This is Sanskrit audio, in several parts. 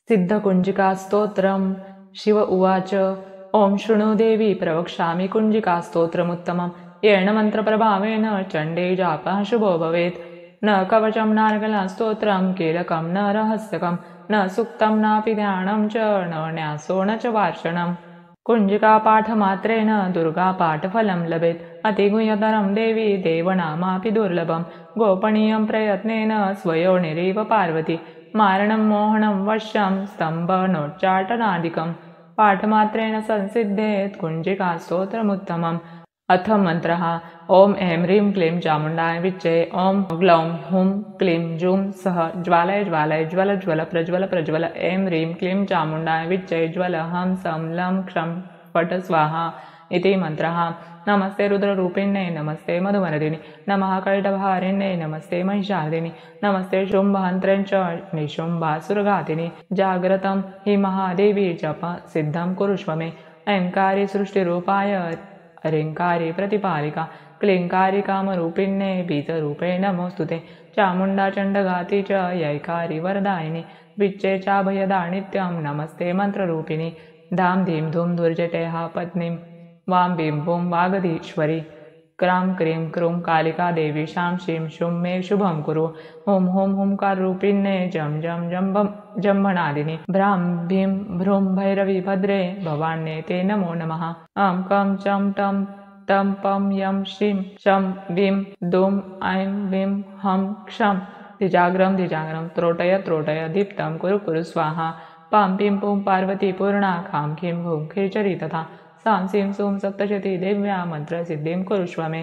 सिद्धकुञ्जिकास्तोत्रम्। शिव उवाच ॐ शृणु देवी प्रवक्ष्यामि कुञ्जिकास्तोत्रमुत्तमम्। येन मन्त्रप्रभावेन चण्डे जापः शुभो भवेत्। न कवचं नार्गलं स्तोत्रं कीलकं न रहस्यकं न सूक्तं नापि ध्यानं च न न्यासो न च वार्षणम्। कुञ्जिकापाठमात्रेण दुर्गापाठफलं लभेत्। अतिगुह्यतरं देवी देवनामापि दुर्लभं। गोपनीयं प्रयत्नेन स्वयोनिरिव पार्वती। मारणं मोहनं वश्यं स्तम्भनोच्चाटनादिकं पाठमात्रेण संसिद्धेत् कुञ्जिकास्तोत्रमुत्तमम्। अथ मन्त्रः। ॐ ऐं ह्रीं क्लीं चामुण्डाय विच्चे। ॐ ग्लौं हुं क्लीं जूं सः ज्वालय ज्वालय ज्वल ज्वल प्रज्वल प्रज्वल। ऐं ह्रीं क्लीं चामुण्डाय विच्चे ज्वल हं सं लं क्षं फट् स्वाहा इति मन्त्रः। नमस्ते रुद्ररूपिण्यै नमस्ते मधुमर्दिनि नमः कैटभारिण्यै नमस्ते महिषार्दिनि नमस्ते शुम्भहन्त्र्यै च निशुम्भासुरघातिनि। जाग्रतं हि महादेवी जप सिद्धं कुरुष्व मे। ऐङ्कारी सृष्टिरूपाय अरिङ्कारी प्रतिपालिका क्लीङ्कारी कामरूपिण्यै बीजरूपे नमोऽस्तुते। चामुण्डा चण्डघाती च यैकारी वरदायिनि विच्चे चाभयदा नित्यं नमस्ते मन्त्ररूपिणि। धां धीं धूं दुर्जटया पत्नीं वां बीं बूं वागधीश्वरी। क्रां क्रीं क्रूं कालिका देवी शां शीं शुं मे शुभं कुरु। हुं हुं हुंकाररूपिण्यै जं जं जम्भनादिनि भ्रां भीं भ्रूं भैरवी भद्रे भवान्यै ते नमो नमः। अं कं चं टं तं पं यं श्रीं शं वीं दूं ऐं वीं हं क्षं धिजाग्रं त्रोटय त्रोटय दीप्तं कुरु कुरु स्वाहा। पां पीं पुं पार्वती पूर्णा खां खीं हुं खीचरी तथा सां सीं सूं सप्तशती देव्या मन्त्रसिद्धिं कुरुष्व मे।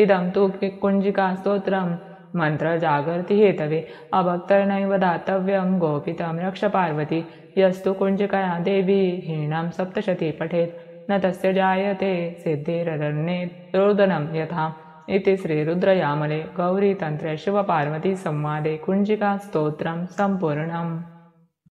इदं तु कुञ्जिकास्तोत्रं मन्त्रजागर्ति हेतवे अभक्तर्नैव दातव्यं गोपितं रक्ष पार्वती। यस्तु कुञ्जिकया देवी हीनं सप्तशती पठेत् न तस्य जायते सिद्धिररण्ये रोदनं यथा। इति श्रीरुद्रयामले गौरीतन्त्रे शिवपार्वतीसंवादे कुञ्जिकास्तोत्रं सम्पूर्णम्।